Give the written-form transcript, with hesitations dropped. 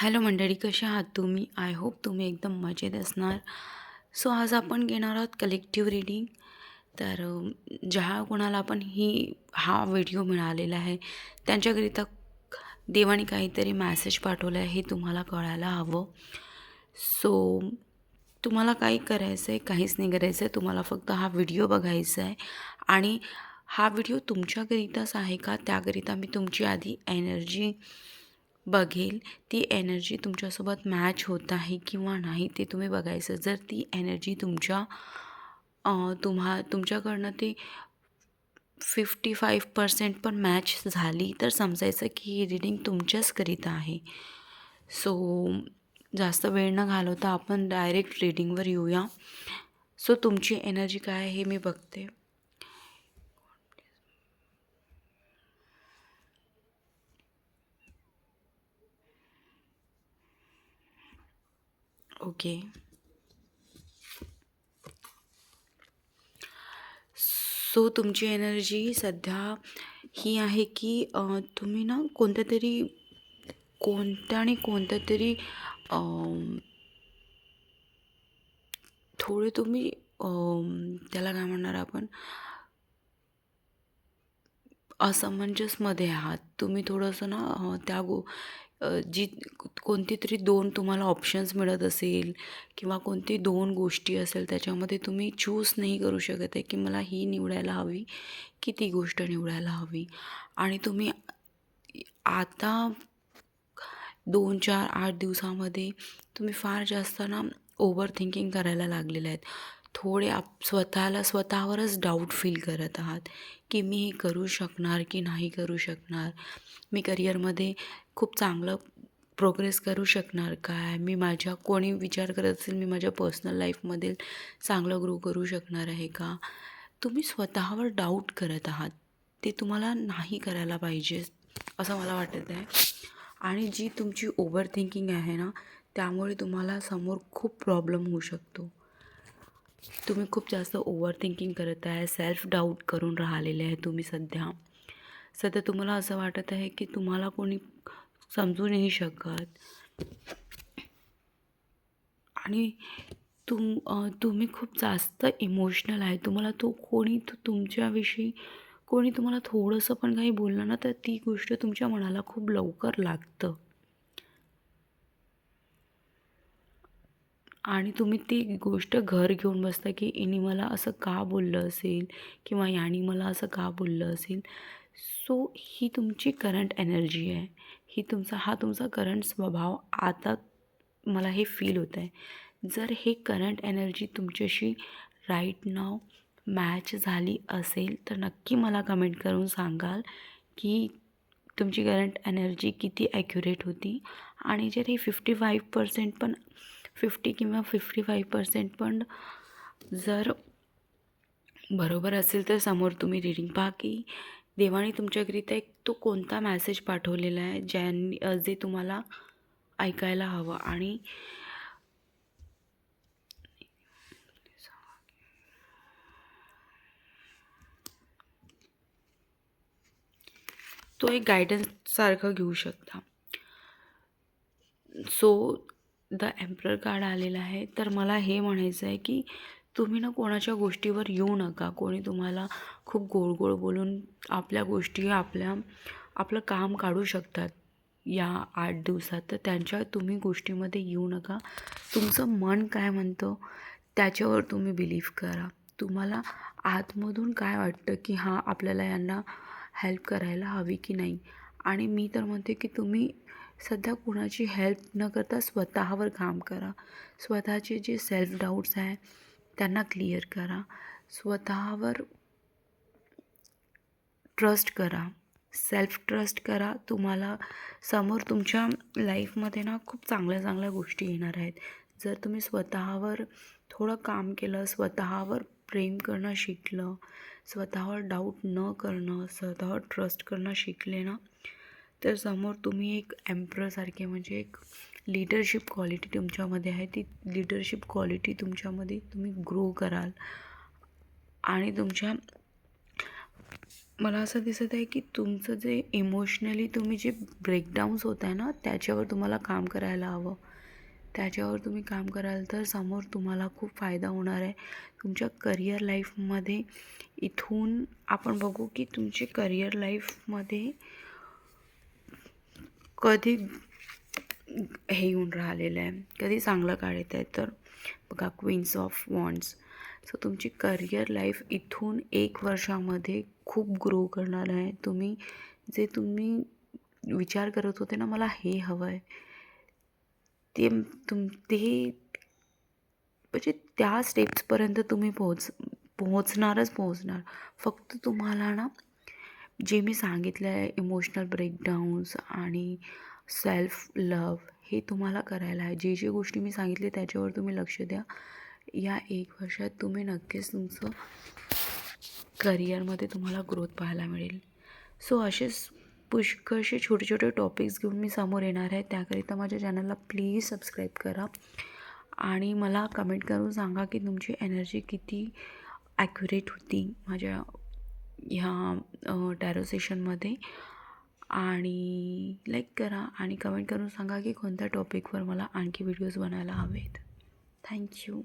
Hello मंडळी, कशा आहात तुम्ही? आय होप तुम्ही एकदम मजेत असणार. सो आज आपण घेणार आहोत कलेक्टिव्ह रीडिंग. तर ज्या कोणाला पण हा व्हिडिओ मिळालेला आहे त्यांच्याकरिता देवाने काहीतरी मॅसेज पाठवला आहे हे तुम्हाला कळायला हवं. सो तुम्हाला काही करायचं आहे, काहीच नाही करायचं आहे. तुम्हाला फक्त हा व्हिडिओ बघायचा आहे आणि हा व्हिडिओ तुमच्याकरिताच आहे का, त्याकरिता मी तुमची आधी एनर्जी बघेल. ती एनर्जी तुमच्यासोबत मॅच होत आहे किंवा नाही ते तुम्ही बघायचं. जर ती एनर्जी तुमच्याकडनं ते 55% पण मॅच झाली तर समजायचं की ही रीडिंग तुमच्याचकरिता आहे. सो जास्त वेळ न घालवता आपण डायरेक्ट रीडिंगवर येऊया. सो तुमची एनर्जी काय आहे हे मी बघते. ओके. सो तुमची एनर्जी सध्या ही आहे की तुम्ही ना कोणत्या तरी थोडे तुम्ही त्याला काय म्हणणार आपण, असमंजसमध्ये आहात तुम्ही. थोडंसं ना जी कोणती तरी दोन तुम्हाला ऑप्शन्स मिळत असेल किंवा कोणती दोन गोष्टी असेल त्याच्यामध्ये तुम्ही चूज नाही करू शकत आहे की मला ही निवडायला हवी की ती गोष्ट निवडायला हवी. आणि तुम्ही आता 2, 4, 8 दिवसामध्ये तुम्ही फार जास्त ना ओव्हर थिंकिंग करायला लागलेले आहेत. थोडे स्वतःवरच डाऊट फील करत आहात की मी हे करू शकणार की नाही करू शकणार, मी करिअरमध्ये खूप चांगलं प्रोग्रेस करू शकणार काय, मी माझ्या कोणी विचार करत असेल मी माझ्या पर्सनल लाईफमध्ये चांगलं ग्रो करू शकणार आहे का. तुम्ही स्वतःवर डाऊट करत आहात. ते तुम्हाला नाही करायला पाहिजे असं मला वाटत आहे. आणि जी तुमची ओव्हर थिंकिंग आहे ना त्यामुळे तुम्हाला समोर खूप प्रॉब्लेम होऊ शकतो. तुम्ही खूप जास्त ओव्हर थिंकिंग करत आहे, सेल्फ डाऊट करून राहिलेले आहे तुम्ही सध्या. तुम्हाला असं वाटत आहे की तुम्हाला कोणी समजू नाही शकत आणि तुम्ही खूप जास्त इमोशनल आहे. तुम्हाला तुमच्याविषयी कोणी तुम्हाला थोडंसं पण काही बोललं ना तर ती गोष्ट तुमच्या मनाला खूप लवकर लागतं आणि तुम्ही ती गोष्ट घर घेऊन बसता की इनी मला असं का बोललं असेल किंवा यानी मला असं का बोललं असेल. सो ही तुमची करंट एनर्जी आहे. हा तुमचा करंट स्वभाव आता मला हे फील होतं आहे. जर हे करंट एनर्जी तुमच्याशी राईट नाव मॅच झाली असेल तर नक्की मला कमेंट करून सांगाल की तुमची करंट एनर्जी किती ॲक्युरेट होती. आणि जर ही 55% पण 50 किंवा 55% पण जर बरोबर असेल तर समोर तुम्ही रीडिंग पहा की देवाने तुमच्याकरिता एक तो कोणता मॅसेज पाठवलेला आहे जे तुम्हाला ऐकायला हवं. आणि तो एक गायडन्ससारखं घेऊ शकता. सो द एम्परर कार्ड आलेला आहे. तर मला हे म्हणायचं आहे की तुम्ही ना कोणाच्या गोष्टीवर येऊ नका. कोणी तुम्हाला खूप गोड गोड बोलून आपल्या गोष्टी आपलं काम काढू शकतात या 8 दिवसात. तर त्यांच्या तुम्ही गोष्टीमध्ये येऊ नका. तुमचं मन काय म्हणतं त्याच्यावर तुम्ही बिलीव्ह करा. तुम्हाला आतमधून काय वाटतं की हां आपल्याला यांना हेल्प करायला हवी की नाही. आणि मी तर म्हणते की तुम्ही सध्या कुणाची हेल्प न करता स्वतःवर काम करा. स्वतःचे जे सेल्फ डाऊट्स आहे त्यांना क्लिअर करा. स्वतःवर ट्रस्ट करा, सेल्फ ट्रस्ट करा. तुम्हाला समोर तुमच्या लाईफमध्ये ना खूप चांगल्या चांगल्या गोष्टी येणार आहेत. जर तुम्ही स्वतःवर थोडं काम केलं, स्वतःवर प्रेम करणं शिकलं, स्वतःवर डाऊट न करणं, स्वतःवर ट्रस्ट करणं शिकले ना तर समोर तुम्ही एक एम्पररसारखे म्हणजे एक लीडरशिप क्वालिटी तुमच्यामध्ये आहे. ती लीडरशिप क्वालिटी तुमच्यामध्ये तुम्ही ग्रो कराल आणि तुमच्या मला असं दिसत आहे की तुमचं जे इमोशनली तुम्ही जे ब्रेकडाऊन्स होत आहे ना, त्याच्यावर तुम्हाला काम करायला हवं. त्याच्यावर तुम्ही काम कराल तर समोर तुम्हाला खूप फायदा होणार आहे. तुमच्या करिअर लाईफमध्ये इथून आपण बघू की तुमचे करिअर लाईफमध्ये कधी हे येऊन राहिलेलं आहे, कधी चांगलं काळ येत आहे. तर बघा क्वीन्स ऑफ वॉन्ड्स. सो तुमची करिअर लाईफ इथून 1 वर्षामध्ये खूप ग्रो करणार आहे. तुम्ही विचार करत होते ना, मला हे हवं आहे, ते ते म्हणजे त्या स्टेप्सपर्यंत तुम्ही पोहोचणार. फक्त तुम्हाला ना, जे मी सांगितलं आहे इमोशनल ब्रेकडाऊन्स आणि सेल्फ लव्ह, हे तुम्हाला करायला आहे. जे गोष्टी मी सांगितले त्याच्यावर तुम्ही लक्ष द्या. या 1 वर्षात तुम्ही नक्कीच तुमचं करिअरमध्ये तुम्हाला ग्रोथ पाहायला मिळेल. सो असेच पुष्कळसे छोटे छोटे टॉपिक्स घेऊन मी समोर येणार आहे. त्याकरिता माझ्या चॅनलला प्लीज सबस्क्राईब करा आणि मला कमेंट करून सांगा की तुमची एनर्जी किती ॲक्युरेट होती माझ्या ह्या टॅरो सेशनमध्ये. आणि लाईक करा आणि कमेंट करून सांगा की कोणत्या टॉपिकवर मला आणखी व्हिडिओज बनायला हवेत. थँक्यू.